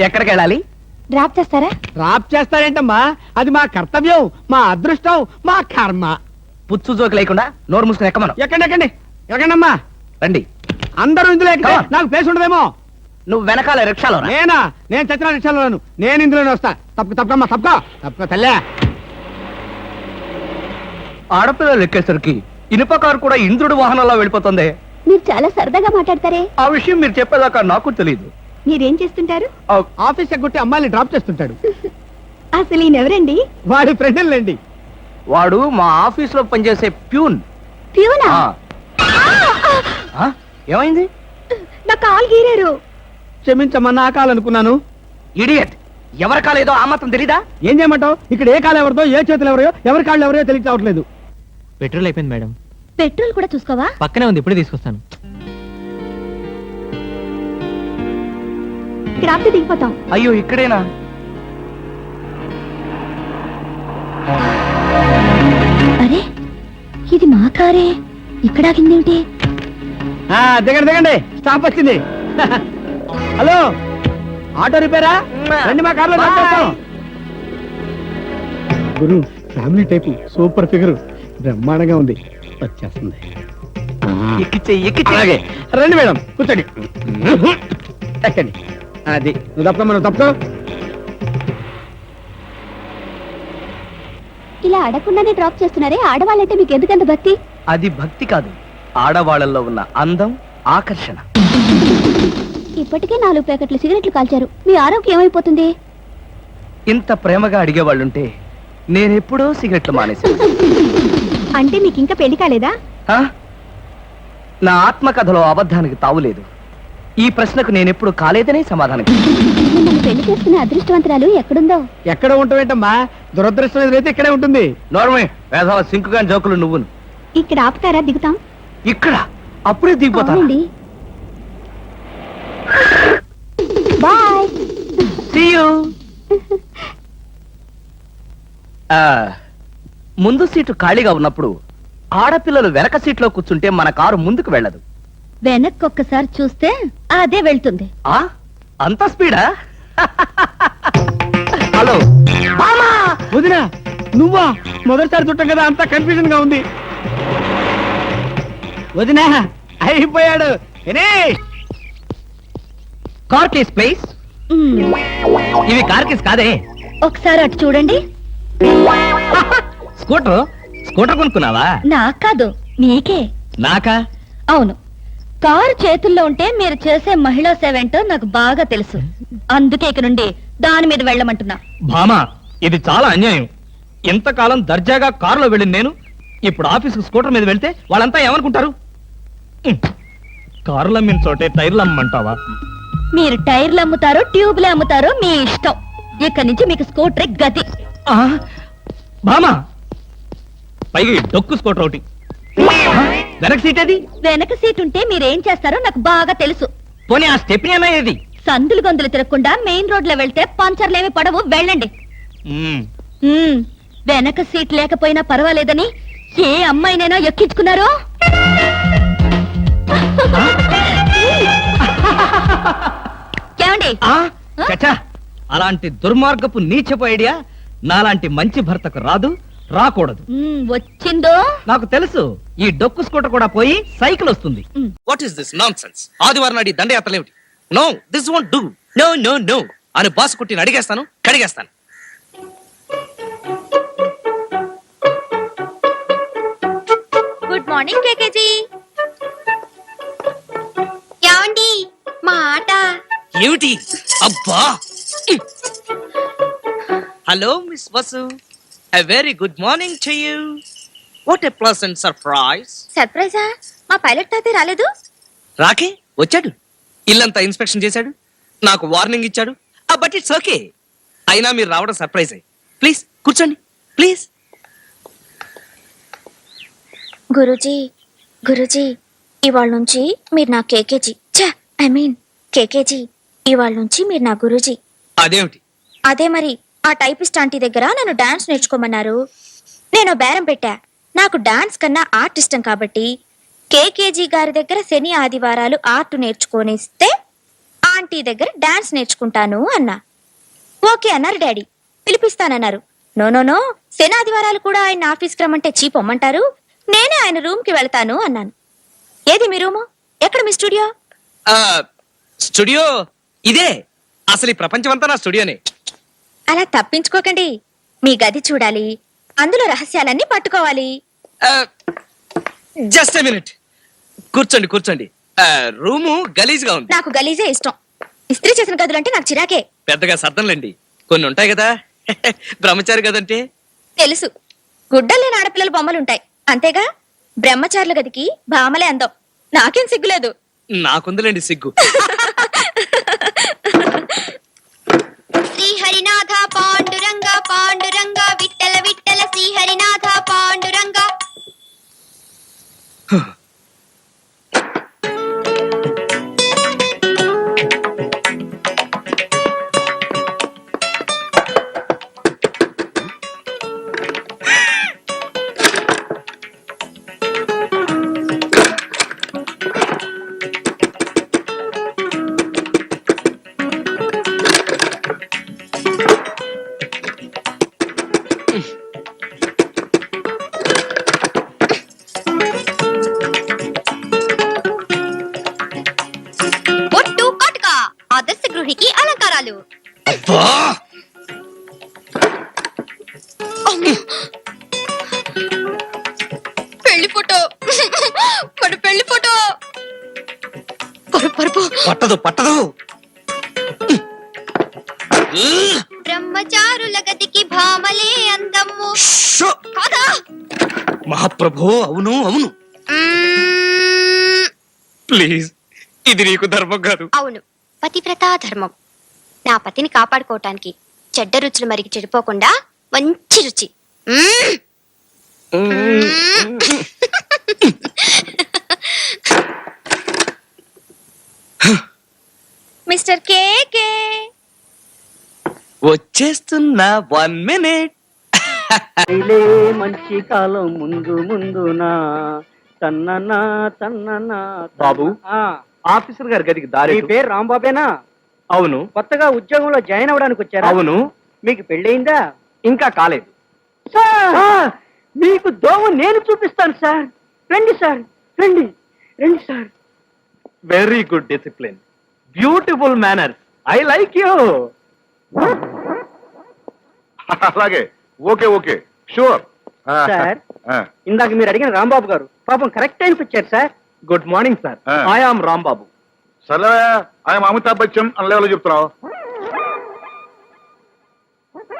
ఎక్కడికి వెళ్ళాలి? డ్రాప్ చేస్తారా? డ్రాప్ చేస్తారేంటమ్మా, అది మా కర్తవ్యం, మా అదృష్టం, మా కర్మ. పుచ్చు జోకి లేకుండా నోరు మూసుకుని ఎక్కమను. ఎక్కండి ఎక్కండమ్మా. రండి. అందరూ ఇందులో ఎక్కితే నాకు ప్లేస్ ఉండదేమో. నువ్వు వెనకాల రిక్షాలో రా. నేను చచ్చిన రిక్షాలోను, నేను ఇందులోనే వస్తా. తప్పకమ్మా, తప్పక తల్లే. ఆడపిల్లలు ఎక్కేసరికి ఇనుప కారు కూడా ఇంద్రుడు వాహనంలో వెళ్ళిపోతుంది. మీరు చాలా సరదాగా మాట్లాడతారే. ఆ విషయం మీరు చెప్పేదాకా నాకు తెలియదు. మీరేం చేస్తుంటారు? ఆఫీస్ ఎగ్గొట్టి అమ్మాయిని డ్రాప్ చేస్తుంటాడు. అసలు ఈయనెవరండి? వాడి ఫ్రెండ్లండి. వాడు మా ఆఫీస్ లో పనిచేసే ప్యూన్. ప్యూనా? ఏమైంది? నా కాలు గీరారు. క్షమించమ్మా, నా కాలనుకున్నాను. ఇడియట్, ఎవరి కాలేదో ఆ మాత్రం తెలీదా? ఏం చేయమంటావు? ఇక్కడ ఏ కాలు ఎవరిదో, ఏ చేతులు ఎవరో, ఎవరి కాళ్ళు ఎవరో తెలియక రావట్లేదు. పెట్రోల్ అయిపోయింది మేడం. పెట్రోల్ కూడా చూసుకోవా? పక్కనే ఉంది, ఇప్పుడే తీసుకొస్తాను. ఇక్కడ ఆపితే దిగిపోతాం. అయ్యో, ఇక్కడేనా? అరే, ఇది మా కారే. ఇక్కడ ఆగిందేమిటి? దిగండి, స్టాప్ వచ్చింది. హలో, ఆటో రిపేరా? రండి, మా కార్లో డ్రాప్ చేస్తాం. గురు, ఫ్యామిలీ టైపు, సూపర్ ఫిగర్, బ్రహ్మాండంగా ఉంది. వచ్చేస్తుంది. ఎక్కిచ్చే. రండి మేడం, కూర్చోండి. ఎక్కండి. అది నువ్వు తప్పుకో. ఇలా అడగకుండానే డ్రాప్ చేస్తున్నారే, ఆడవాళ్ళంటే మీకు ఎందుకంత భక్తి? అది భక్తి కాదు, ఆడవాళ్ళల్లో ఉన్న అందం, ఆకర్షణ. ఇప్పటికే 4 ప్యాకెట్లు సిగరెట్లు కాల్చారు. మీ ఆరోగ్యం ఏమైపోతుంది? ఇంత ప్రేమగా అడిగేవాళ్ళుంటే నేనెప్పుడో సిగరెట్లు మానేశాను. అంటే మీకు ఇంకా పెళ్లి కాలేదా? నా ఆత్మకథలో అబద్ధానికి తావులేదు. ఈ ప్రశ్నకు నేనెప్పుడు కాలేదనే సమాధానం. మిమ్మల్ని పెళ్లి చేసుకునే అదృష్టవంతరాలు ఎక్కడుందో. ఎక్కడ ఉంటావేంటమ్మా, దురదృష్టం ఎదురైతే ఇక్కడే ఉంటుంది. నోర్మే, వేసవ సింకుగా జోకులు నువ్వును. ఇక్కడ ఆపుతారా? దిగుతాం. ఇక్కడ అప్పుడే దిగిపోతాను. బాయ్. See you. ముందు సీటు ఖాళీగా ఉన్నప్పుడు ఆడపిల్లలు వెనక సీట్లో కూర్చుంటే మన కారు ముందుకు వెళ్ళదు. వెనక్కి ఒక్కసారి చూస్తే అదే వెళ్తుంది. అంత స్పీడా? హలో వదినా, నువ్వా? మొదటిసారి చుట్టం కదా, అంతా కన్ఫ్యూజన్ గా ఉంది. వదినా, అయిపోయాడు. Car case please. ఇవి కార్ కేస్ కాదే. ఒకసారి అటు చూడండి. స్కూటర్ కొనుక్కున్నావా? నాకు కాదు, మీకే. నాకా? అవును. కారు చేతుల్లో ఉంటే మీరు చేసే మహిళా సేవ ఏంటో నాకు బాగా తెలుసు. అందుకే ఇక నుండి దాని మీద వెళ్ళమంటున్నా. భామా, ఇది చాలా అన్యాయం. ఎంతకాలం దర్జాగా కారులో వెళ్ళింది నేను, ఇప్పుడు ఆఫీసుకు స్కూటర్ మీద వెళ్తే వాళ్ళంతా ఏమనుకుంటారు? కారులు అమ్మిన చోటే టైర్లు అమ్మంటావా? మీరు టైర్లు అమ్ముతారో ట్యూబ్లు అమ్ముతారో మీ ఇష్టం. ఇక్కడి నుంచి మీకు స్కూటర్ గతి. భామా, పైగా డొక్కు స్కూటర్ ఒకటి. వెనక సీట్ ఏది? వెనక సీట్ ఉంటే మీరేం చేస్తారో నాకు బాగా తెలుసు. పోనీ ఆ స్టెప్ని అనేది? సందులు గొంతులు తిరగకుండా మెయిన్ రోడ్ లో వెళ్తే పంచర్లేమి పడవు, వెళ్ళండి. వెనక సీట్ లేకపోయినా పర్వాలేదని ఏ అమ్మాయినైనా ఎక్కించుకున్నారో? ఏమండి? అలాంటి దుర్మార్గపు నీచపు ఐడియా నాలాంటి మంచి భర్తకు రాదు, రాకూడదు. వచ్చిందో నాకు తెలుసు. ఈ డొక్కు స్కూటర్ కూడా పోయి సైకిల్ వస్తుంది. What is this nonsense? ఆదివారం నాడు దండయాత్రలేమిటి? No, this won't do. No no no అని బాస్ కొట్టిని అడిగేస్తాను, కడిగేస్తాను. Good morning KKG. ఏమండి, మా ఆట ఏమిటి? అబ్బా! Hello miss Vasu, a very good morning to you. What a pleasant surprise. సర్ప్రైజా? మా పైలట్ తాతే రాలేదు? రాకే వచ్చాడు, ఇల్లంతా ఇన్స్పెక్షన్ చేశాడు, నాకు వార్నింగ్ ఇచ్చాడు. But it's okay. అయినా మీరు రావడం సర్ప్రైజ్. ప్లీజ్ కూర్చోండి, ప్లీజ్. గురూజీ, ఇవాళ నుంచి మీరు నా కేకేజీ. కేకేజీ, ఇవాళ నుంచి మీరు నా గురూజీ. అదేమిటి? అదే మరి, ఆ టైపిస్ట్ ఆంటీ దగ్గర నన్ను డాన్స్ నేర్చుకోమన్నారు. నేను బేరం పెట్టా. నాకు డాన్స్ కన్నా ఆర్ట్ ఇష్టం కాబట్టి కేకేజీ గారి దగ్గర శని ఆదివారాలు ఆర్ట్ నేర్చుకోనిస్తే ఆంటీ దగ్గర డాన్స్ నేర్చుకుంటాను అన్నా. ఓకే అన్నారు డాడీ. పిలిపిస్తానన్నారు. నో నో నో, శనాదివారాలు కూడా ఆయన ఆఫీస్కి రమ్మంటే చీపొమ్మంటారు, నేనే ఆయన రూమ్ కి వెళ్తాను అన్నాను. ఏది మీ రూము? ఎక్కడ మీ స్టూడియో? స్టూడియో ఇదే. అసలు ఈ ప్రపంచమంతా నా స్టూడియోనే. అలా తప్పించుకోకండి. మీ గది చూడాలి, అందులో రహస్యాలన్నీ పట్టుకోవాలి. Just minute. కూర్చోండి కూర్చోండి. రూము గలీజ్గా ఉంది. నాకు గలీజే ఇష్టం. ఇస్త్రీ చేసిన గదులంటే నాకు చిరాకే. పెద్దగా సర్దంలేండి, కొన్ని ఉంటాయి కదా. బ్రహ్మచారి గదంటే తెలుసు, గుడ్డలేని ఆడపిల్లల బొమ్మలుంటాయి అంతేగా. బ్రహ్మచారుల గదికి భామలే అందం. నాకేం సిగ్గులేదు. నాకుందిలేండి సిగ్గు. శ్రీహరినాథ పాండురంగ పాండురంగ విట్టల విట్టల శ్రీహరినాథ పాండురంగ. ఒట్టు కటక ఆదర్శ గృహికి అలంకారాలు. అబ్బా! పెళ్లి ఫోటో, మన పెళ్లి ఫోటో. పరుపు పట్టదు పట్టదు. బ్రహ్మచారుల గదికి భామలే అందము షో! కాదా? మహాప్రభు, అవును అవును. ప్లీజ్, ఇది నీకు ధర్మం కాదు. అవును, పతివ్రతా ధర్మం. నా పతిని కాపాడుకోవటానికి చెడ్డ రుచులు మరికి చెడిపోకుండా మంచి రుచి. మిస్టర్ కేకే వచ్చేస్తున్నా, 1 minute. ఇలే మంచి కాలం ముందు ముందునా తన్ననా తన్ననా. బాబు, ఆ, ఆఫీసర్ గారి గదికి దారి మీ పేరు రాంబాబేనా? అవును కొత్తగా ఉద్యోగంలో జాయిన్ అవ్వడానికి వచ్చారా? అవును. మీకు పెళ్ళయిందా? ఇంకా కాలేదు. సార్, మీకు దోమ నేను చూపిస్తాను సార్. రండి సార్, రండి రండి sir. Very good discipline, beautiful manners. I like you. అలాగే, ఓకే ఓకే, షూర్. సార్, ఇందాక మీరు అడిగిన రాంబాబు గారు పాపం కరెక్ట్ టైంకి వచ్చారు sir. Good morning sir. I am Rambabu. సరే, ఆయన అమితాబ్ బచ్చన్ అని లెవెల్లో చెప్తున్నావు.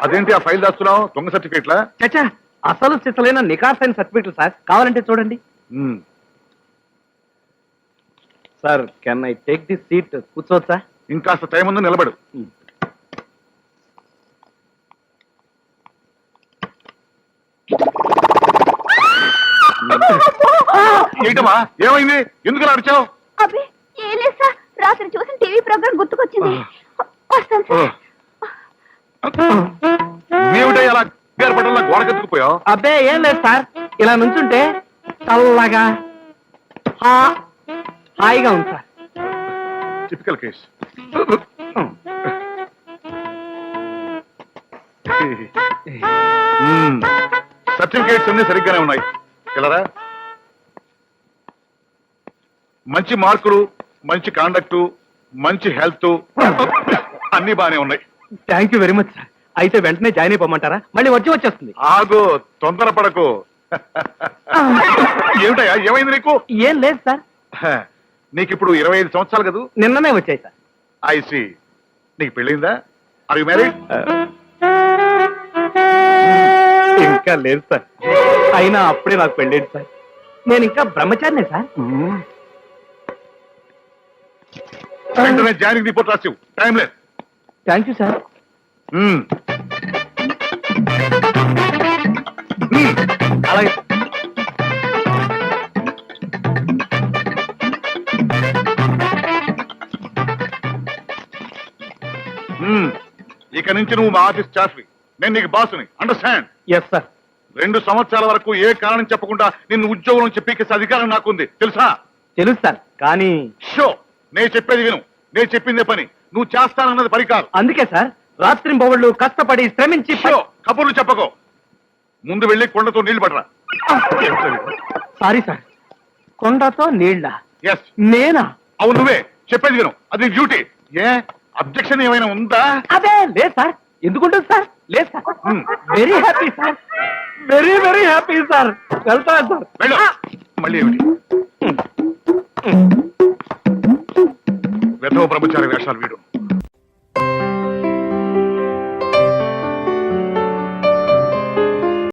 అదేంటి ఆ ఫైల్ దాస్తున్నావు? దొంగ సర్టిఫికేట్లా? చచ్చా, అసలు సిసలైన నికార్సైన సర్టిఫికెట్లు సార్. కావాలంటే చూడండి. Sir, can I take this seat? కూర్చోవచ్చా? ఇంకాస్త టైం ఉంది, నిలబడు. ఏంటమ్మా, ఏమైంది? ఎందుకు అడిచావు? అబ్బే ఏం లేదు సార్, రాత్రి చూసిన టీవీ ప్రోగ్రామ్ గుర్తుకొచ్చింది. వస్తాను సార్. ఏమిటో అలా పట్టణంలో గోడకెత్తుకుపోయావు? అబ్బే ఏం లేదు సార్, ఇలా నుంచుంటే చల్లగా హాయిగా ఉంది సార్. Typical case. సర్టిఫికేట్స్ అన్ని సరిగ్గానే ఉన్నాయి. ఇలా మంచి మార్కులు, మంచి కాండక్ట్, మంచి హెల్త్ అన్ని బానే ఉన్నాయి. Thank you very much sir. అయితే వెంటనే జాయిన్ అయిపోమంటారా? మళ్ళీ వచ్చేస్తుంది. ఆగు, తొందరపడకు. ఏమిటయ్యా, ఏమైంది నీకు? ఏం లేదు సార్, నీకు ఇప్పుడు 25 సంవత్సరాలు కదా? నిన్ననే వచ్చాయి సార్. ఐసి, నీకు పెళ్ళిందా? Are you married? ఇంకా లేదు సార్. అయినా అప్పుడే నాకు పెళ్ళేది సార్. నేను ఇంకా బ్రహ్మచారినే సార్. వెంటనే జాయినింగ్ రిపోర్ట్ రాసివు, టైం లేదు. Thank you sir. అలాగే. ఇక నుంచి నువ్వు మా ఆఫీస్ స్టాఫ్వి, నేను నీకు బాసుని. అండర్స్టాండ్? Yes sir. 2 సంవత్సరాల వరకు ఏ కారణం చెప్పకుండా నిన్ను ఉద్యోగం నుంచి పీకేసే అధికారం నాకుంది, తెలుసా? తెలుసు సార్, కానీ షో, నేను చెప్పేది విను. నేను చెప్పిందే పని నువ్వు చేస్తానన్నది పని కాదు. అందుకే సార్ రాత్రింబవళ్ళు కష్టపడి శ్రమించి షో, కబుర్లు చెప్పకో. ముందు వెళ్ళి కొండతో నీళ్లు పడరా. సారీ సార్ కొండతో నీళ్ళ ఎస్, నేనా? అవును నువ్వే. చెప్పేది విను, అది నీ డ్యూటీ. ఏ అబ్జెక్షన్ ఏమైనా ఉందా? అదే లేదు సార్. ఎందుకుంటుంది సార్? లేదు sir. Hmm. Very happy sir. Very happy sir. వెళ్తాను సార్. వెళ్ళు. మళ్ళీ ఏమిటి వెధవ బ్రహ్మచారి వేషాలు వీడు.